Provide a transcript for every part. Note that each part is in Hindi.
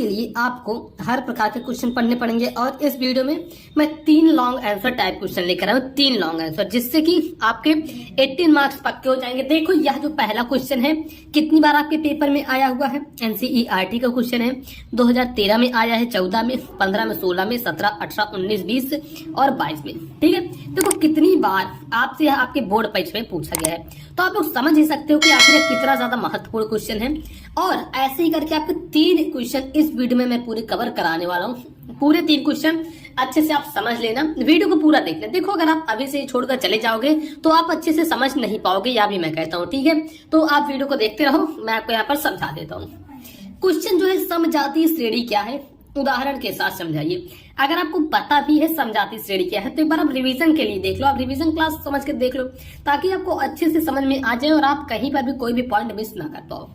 इसके लिए आपको हर प्रकार के क्वेश्चन पढ़ने पड़ेंगे और इस वीडियो में मैं 3 लॉन्ग आंसर टाइप क्वेश्चन लेकर आया हूँ, 3 लॉन्ग आंसर, जिससे कि आपके 18 मार्क्स पक्के हो जाएंगे। देखो यह जो पहला क्वेश्चन है कितनी बार आपके पेपर में आया हुआ है, एनसीईआरटी का क्वेश्चन है। 2013 में आया है, 14 में, 15 में, 16 में, 17, 18, 19, 20 और 22 में। ठीक है, देखो कितनी बार आपसे आपके बोर्ड परीक्षा में पूछा गया है, तो आप लोग समझ ही सकते हो कि आखिर कितना ज्यादा महत्वपूर्ण क्वेश्चन है। और ऐसे ही करके आपके 3 क्वेश्चन इस वीडियो में मैं पूरे कवर कराने वाला हूँ। पूरे 3 क्वेश्चन अच्छे से आप समझ लेना, वीडियो को पूरा देख लेना। देखो अगर आप अभी से छोड़कर चले जाओगे तो आप अच्छे से समझ नहीं पाओगे, या भी मैं कहता हूँ। ठीक है, तो आप वीडियो को देखते रहो, मैं आपको यहाँ पर समझा देता हूँ। क्वेश्चन जो है समजातीय श्रेणी क्या है, उदाहरण के साथ समझाइए। अगर आपको पता भी है समजातीय श्रेणी क्या है तो एक बार आप रिवीजन के लिए देख लो, आप रिवीजन क्लास समझ के देख लो, ताकि आपको अच्छे से समझ में आ जाए और आप कहीं पर भी कोई भी पॉइंट मिस ना कर पाओ।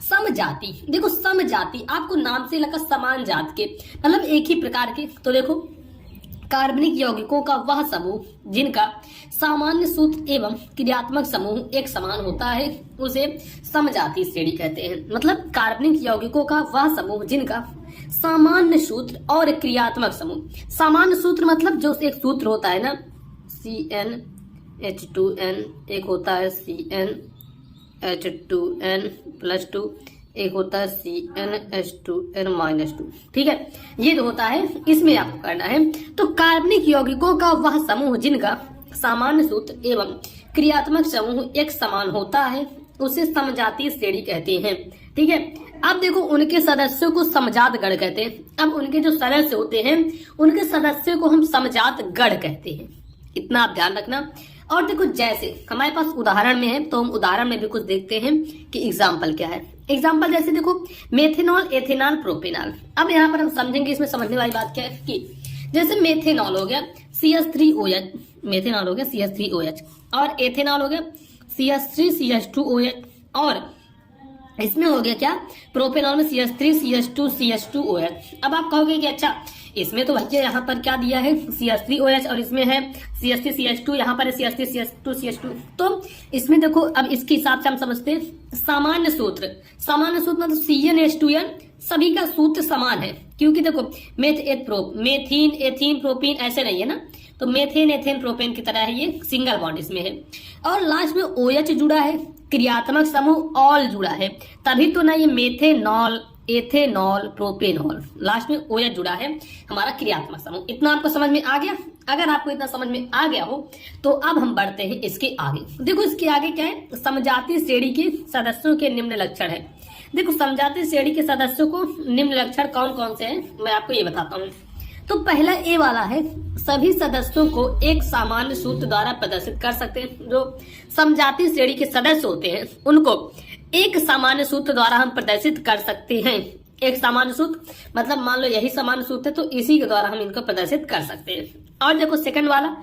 समजाति, देखो समजाति आपको नाम से लगा समान जात के, मतलब एक ही प्रकार के। तो देखो कार्बनिक यौगिकों का वह समूह जिनका सामान्य सूत्र एवं क्रियात्मक समूह एक समान होता है उसे समजातीय श्रेणी कहते हैं। मतलब कार्बनिक यौगिकों का वह समूह जिनका सामान्य सूत्र और क्रियात्मक समूह, सामान्य सूत्र मतलब जो एक सूत्र होता है ना, CnH2n, एक होता है CnH2n+2, एक होता है CnH2n-2। ठीक है, ये जो होता है इसमें आपको करना है। तो कार्बनिक यौगिकों का वह समूह जिनका सामान्य सूत्र एवं क्रियात्मक समूह एक समान होता है उसे समजातीय श्रेणी कहते हैं। ठीक है, अब देखो उनके सदस्यों को समजात गण कहते हैं। अब उनके जो सदस्य होते हैं उनके सदस्यों को हम समजात गण कहते हैं, इतना आप ध्यान रखना। और देखो जैसे हमारे पास उदाहरण में है तो हम उदाहरण में भी कुछ देखते हैं कि एग्जाम्पल क्या है। एग्जाम्पल जैसे देखो मेथेनॉल, एथेनॉल, प्रोपेनॉल। अब यहाँ पर हम समझेंगे इसमें समझने वाली बात क्या है कि जैसे मेथेनॉल हो गया CH3OH, मेथेनॉल हो गया CH3OH, और एथेनॉल हो गया CH3CH2OH, और इसमें हो गया क्या, प्रोपेनॉल में CH3CH2CH2OH। अब आप कहोगे कि अच्छा इसमें तो भैया यहाँ पर क्या दिया है CH3OH और इसमें है CH3CH2, यहाँ पर है CH3CH2CH2। तो इसमें देखो अब इसके हिसाब से हम समझते हैं सामान्य सूत्र, सामान्य सूत्र मतलब CnH2n, सभी का सूत्र समान है। क्योंकि देखो मेथीन, एथीन, प्रोपीन ऐसे नहीं है ना, तो मेथेन, एथेन, प्रोपेन की तरह है, ये सिंगल बॉन्ड इसमें है। और लास्ट में OH जुड़ा है, क्रियात्मक समूह ऑल जुड़ा है, तभी तो ना ये मेथेनॉल, एथेनॉल, प्रोपेनॉल, लास्ट में OH जुड़ा है हमारा क्रियात्मक समूह। इतना आपको समझ में आ गया? अगर आपको इतना समझ में आ गया हो तो अब हम बढ़ते हैं इसके आगे। देखो इसके आगे क्या है, समजातीय श्रेणी के सदस्यों के निम्न लक्षण है। देखो समजातीय श्रेणी के सदस्यों को निम्न लक्षण कौन कौन से हैं मैं आपको ये बताता हूँ। तो पहला ए वाला है, सभी सदस्यों को एक सामान्य सूत्र द्वारा प्रदर्शित कर सकते हैं। जो समजातीय श्रेणी के सदस्य होते हैं उनको एक सामान्य सूत्र द्वारा हम प्रदर्शित कर सकते हैं। एक सामान्य सूत्र मतलब मान लो यही सामान्य सूत्र है तो इसी के द्वारा हम इनको प्रदर्शित कर सकते हैं। और देखो सेकंड वाला,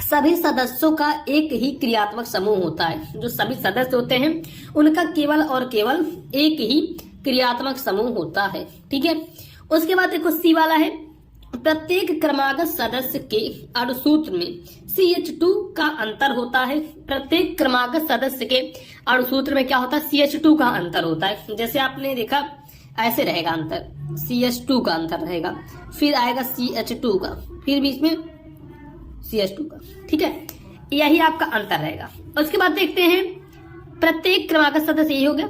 सभी सदस्यों का एक ही क्रियात्मक समूह होता है। जो सभी सदस्य होते हैं उनका केवल और केवल एक ही क्रियात्मक समूह होता है। ठीक है, उसके बाद देखो सी वाला है, प्रत्येक क्रमागत सदस्य के अणुसूत्र में CH2 का अंतर होता है। प्रत्येक क्रमागत सदस्य के अणुसूत्र में क्या होता है, CH2 का अंतर होता है। जैसे आपने देखा ऐसे रहेगा अंतर, CH2 का अंतर रहेगा, फिर आएगा CH2 का, फिर बीच में CH2 का। ठीक है, यही आपका अंतर रहेगा। उसके बाद देखते हैं प्रत्येक क्रमागत सदस्य, यही हो गया।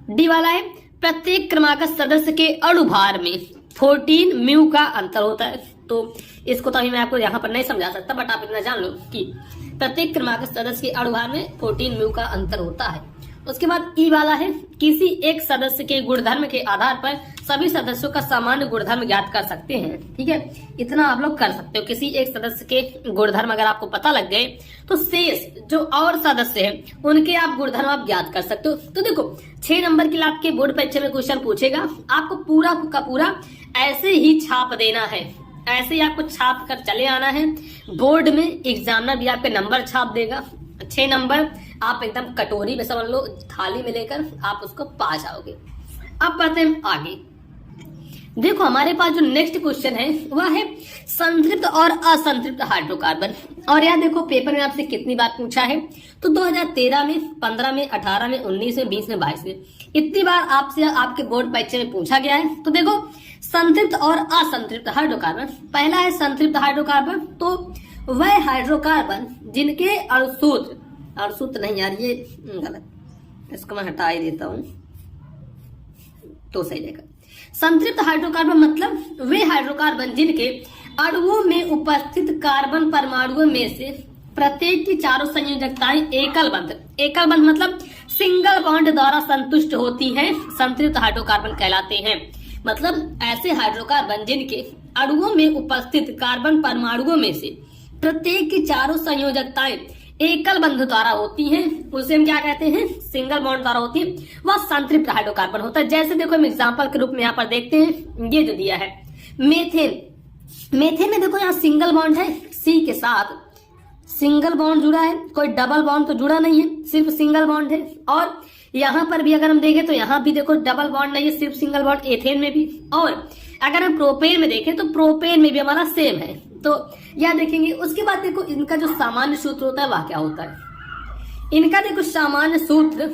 डी वाला है, प्रत्येक क्रमागत सदस्य के अणुभार में 14 म्यू का अंतर होता है। तो इसको तो अभी मैं आपको यहाँ पर नहीं समझा सकता, बट आप इतना जान लो कि प्रत्येक क्रमागत सदस्य के अणुभार में 14 म्यू का अंतर होता है। उसके बाद ई वाला है, किसी एक सदस्य के गुणधर्म के आधार पर सभी सदस्यों का सामान्य गुणधर्म ज्ञात कर सकते हैं। ठीक है, इतना आप लोग कर सकते हो। किसी एक सदस्य के गुणधर्म अगर आपको पता लग गए तो शेष जो और सदस्य हैं उनके आप गुणधर्म आप ज्ञात कर सकते हो। तो देखो 6 नंबर के लिए आपके बोर्ड परीक्षा में क्वेश्चन पूछेगा, आपको पूरा का पूरा ऐसे ही छाप देना है, ऐसे ही आपको छाप कर चले आना है। बोर्ड में एग्जामिनर भी आपके नंबर छाप देगा, 6 नंबर आप एकदम कटोरी में समझ लो, थाली में लेकर आप उसको पा जाओगे। अब बढ़ते हैं आगे। देखो हमारे पास जो नेक्स्ट क्वेश्चन है वह है संतृप्त और असंतृप्त हाइड्रोकार्बन। और यार देखो पेपर में आपसे कितनी बार पूछा है, तो 2013 में, 15 में, 18 में, 19 में, 20 में, 22 में, इतनी बार आपसे आपके बोर्ड परीक्षा में पूछा गया है। तो देखो संतृप्त और असंतृप्त हाइड्रोकार्बन, पहला है संतृप्त हाइड्रोकार्बन, तो वह हाइड्रोकार्बन जिनके अणुसूत्र नहीं यार ये गलत, इसको मैं हटा ही देता हूं तो सही रहेगा। संतृप्त हाइड्रोकार्बन मतलब वे हाइड्रोकार्बन जिनके अणुओं में उपस्थित कार्बन परमाणुओं में से प्रत्येक की चारों संयोजकताएं एकल बंध मतलब सिंगल बॉन्ड द्वारा संतुष्ट होती हैं, संतृप्त हाइड्रोकार्बन कहलाते हैं। मतलब ऐसे हाइड्रोकार्बन जिनके अणुओं में उपस्थित कार्बन परमाणुओं में से प्रत्येक की चारों संयोजकताएं एकल बंध द्वारा होती हैं, उसे हम क्या कहते हैं, सिंगल बॉन्ड द्वारा होती है, वह संतृप्त हाइड्रोकार्बन होता है। जैसे देखो हम एग्जांपल के रूप में यहाँ पर देखते हैं, ये जो दिया है मेथेन में देखो यहाँ सिंगल बॉन्ड है, सी के साथ सिंगल बॉन्ड जुड़ा है, कोई डबल बॉन्ड तो जुड़ा नहीं है, सिर्फ सिंगल बॉन्ड है। और यहाँ पर भी अगर हम देखें तो यहाँ भी देखो डबल बॉन्ड नहीं है, सिर्फ सिंगल बॉन्ड एथेन में भी। और अगर हम प्रोपेन में देखें तो प्रोपेन में भी हमारा सेम है, तो यह देखेंगे। उसके बाद देखो इनका जो सामान्य सूत्र होता है वह क्या होता है, इनका देखो सामान्य सूत्र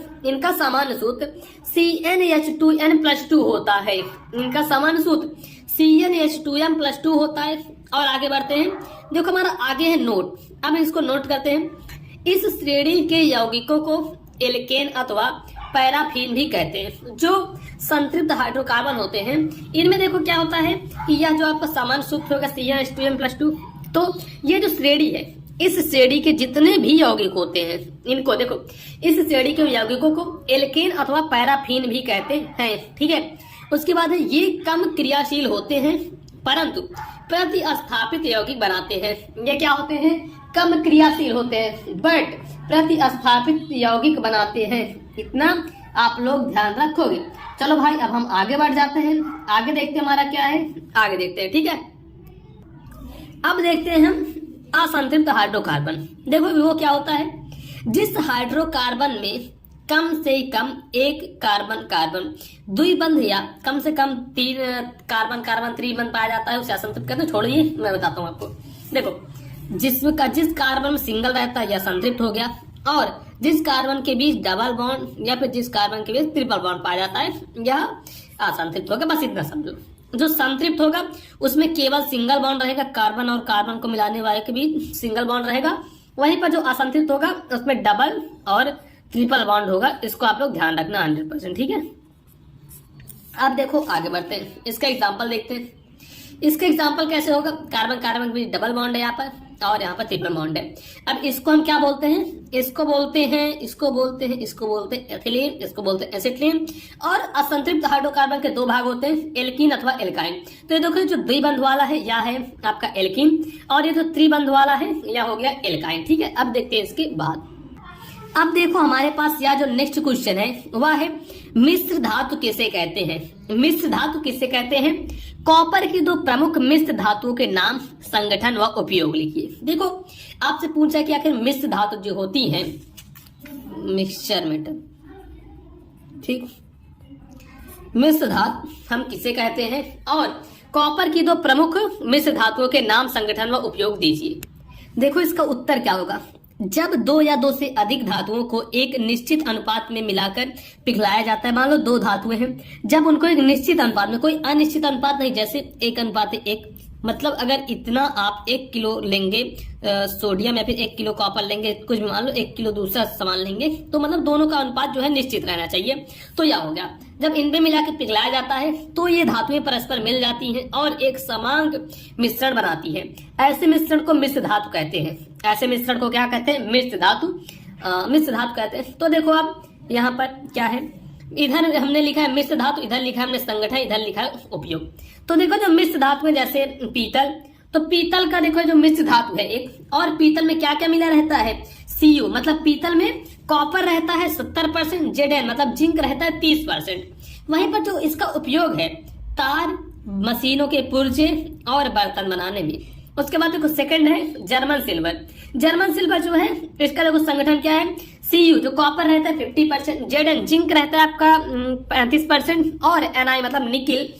CnH2n+2 होता है। इनका सामान्य सूत्र CnH2n+2 होता है। और आगे बढ़ते हैं, देखो हमारा आगे है नोट, अब इसको नोट करते हैं। इस श्रेणी के यौगिकों को एल्केन अथवा पैराफिन भी कहते हैं। जो संतृप्त हाइड्रोकार्बन होते हैं इनमें देखो क्या होता है कि यह जो आपका सामान्य सूत्र होगा CnH2n+2, तो ये जो श्रेणी है, इस श्रेणी के जितने भी यौगिक होते हैं इनको देखो, इस श्रेणी के यौगिकों को एल्केन अथवा पैराफिन भी कहते हैं। ठीक है, उसके बाद ये कम क्रियाशील होते हैं परंतु प्रतिस्थापित यौगिक बनाते हैं। ये क्या होते हैं, कम क्रियाशील होते हैं बट प्रतिस्थापित यौगिक बनाते हैं। इतना आप लोग ध्यान रखोगे। चलो भाई अब हम आगे बढ़ जाते हैं, आगे देखते हैं हमारा क्या है, आगे देखते हैं। ठीक है, अब देखते हैं हम असंतृप्त हाइड्रोकार्बन। देखो वो क्या होता है, जिस हाइड्रोकार्बन में कम से कम एक कार्बन द्विबंध या कम से कम 3 कार्बन त्रिबंध पाया जाता है उसे असंतृप्त कहते हैं। छोड़िए मैं बताता हूँ आपको। देखो जिस कार्बन में सिंगल रहता है यह संतृप्त हो गया, और जिस कार्बन के बीच डबल बॉन्ड या फिर जिस कार्बन के बीच ट्रिपल बॉन्ड पाया जाता है यह असंतृप्त होगा। बस इतना समझो। जो संतृप्त होगा उसमें केवल सिंगल बॉन्ड रहेगा, कार्बन और कार्बन को मिलाने वाले के बीच सिंगल बॉन्ड रहेगा। वहीं पर जो असंतृप्त होगा उसमें डबल और ट्रिपल बॉन्ड होगा। इसको आप लोग ध्यान रखना 100%। ठीक है, अब देखो आगे बढ़ते हैं, इसका एग्जाम्पल देखते हैं। इसका एग्जाम्पल कैसे होगा, कार्बन के बीच डबल बॉन्ड है यहाँ पर और यहाँ पर ट्रिपल बॉन्ड है। अब इसको हम क्या बोलते हैं, इसको बोलते हैं एथिलीन, इसको बोलते हैं एसिटिलीन। और असंतृप्त हाइड्रोकार्बन के 2 भाग होते हैं, एल्कीन अथवा एल्काइन। तो ये देखो जो द्विबंध वाला है यह है आपका एल्कीन, और ये जो त्रिबंध वाला है यह हो गया एल्काइन। ठीक है, अब देखते हैं इसके बाद। अब देखो हमारे पास यह जो नेक्स्ट क्वेश्चन है वह है मिश्र धातु किसे कहते हैं। मिश्र धातु किसे कहते हैं, कॉपर की 2 प्रमुख मिश्र धातुओं के नाम, संगठन व उपयोग लिखिए। देखो आपसे पूछा कि आखिर मिश्र धातु जो होती है, मिक्सचर मेटल, ठीक, मिश्र धातु हम किसे कहते हैं, और कॉपर की 2 प्रमुख मिश्र धातुओं के नाम, संगठन व उपयोग दीजिए। देखो इसका उत्तर क्या होगा, जब 2 या 2 से अधिक धातुओं को एक निश्चित अनुपात में मिलाकर पिघलाया जाता है। मान लो 2 धातुएं हैं, जब उनको एक निश्चित अनुपात में, कोई अनिश्चित अनुपात नहीं, जैसे 1:1, मतलब अगर इतना आप 1 किलो लेंगे सोडियम या फिर 1 किलो कॉपर लेंगे, कुछ भी मान लो 1 किलो दूसरा सामान लेंगे, तो मतलब दोनों का अनुपात जो है निश्चित रहना चाहिए। तो यह हो गया, जब इनमें मिलाकर पिघलाया जाता है तो ये धातुएं परस्पर मिल जाती हैं और एक समान मिश्रण बनाती है। ऐसे मिश्रण को मिश्र धातु कहते हैं। ऐसे मिश्रण को क्या कहते हैं, मिश्र धातु कहते हैं। तो देखो अब यहाँ पर क्या है, इधर हमने लिखा है मिश्र धातु, इधर लिखा है हमने संगठन, इधर लिखा है उपयोग। तो देखो जो मिश्र धातु है, जैसे पीतल, तो पीतल का देखो जो मिश्र धातु है एक, और पीतल में क्या क्या मिला रहता है, Cu, मतलब पीतल में कॉपर रहता है 70%, Zn मतलब जिंक रहता है 30%। वहीं पर जो इसका उपयोग है, तार, मशीनों के पुर्जे और बर्तन बनाने में। उसके बाद देखो सेकंड है जर्मन सिल्वर। जर्मन सिल्वर जो है इसका देखो संगठन क्या है, Cu जो कॉपर रहता है 50%, Zn जिंक रहता है आपका 35%, और Ni मतलब निकिल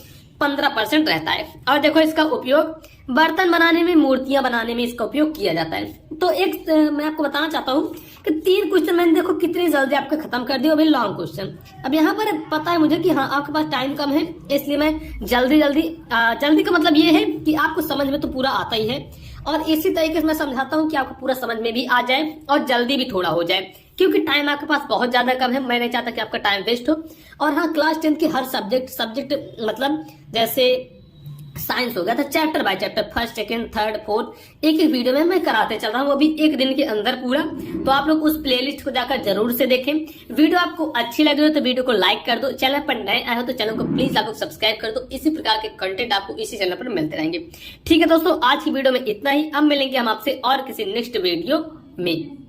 15% रहता है। और देखो इसका उपयोग बर्तन बनाने में, मूर्तियां बनाने में इसका उपयोग किया जाता है। तो एक मैं आपको बताना चाहता हूँ कि 3 क्वेश्चन मैंने देखो कितनी जल्दी आपको खत्म कर दिया, वो भी लॉन्ग क्वेश्चन। अब यहाँ पर पता है मुझे कि हाँ आपके पास टाइम कम है, इसलिए मैं जल्दी जल्दी का मतलब ये है कि आपको समझ में तो पूरा आता ही है, और इसी तरीके से मैं समझाता हूँ कि आपको पूरा समझ में भी आ जाए और जल्दी भी थोड़ा हो जाए, क्योंकि टाइम आपके पास बहुत ज्यादा कम है। मैं नहीं चाहता कि आपका टाइम वेस्ट हो। और हाँ, क्लास 10 की हर सब्जेक्ट मतलब जैसे साइंस हो गया तो chapter by chapter, first, second, third, fourth, एक वीडियो में मैं कराते चल रहा हूँ, वो भी एक दिन के अंदर पूरा। तो आप लोग उस प्लेलिस्ट को जाकर जरूर से देखें। वीडियो आपको अच्छी लगी हो तो वीडियो को लाइक कर दो, चैनल पर नए आए हो तो चैनल को प्लीज आप लोग सब्सक्राइब कर दो। इसी प्रकार के कंटेंट आपको इसी चैनल पर मिलते रहेंगे। ठीक है दोस्तों, आज की वीडियो में इतना ही। अब मिलेंगे हम आपसे और किसी नेक्स्ट वीडियो में।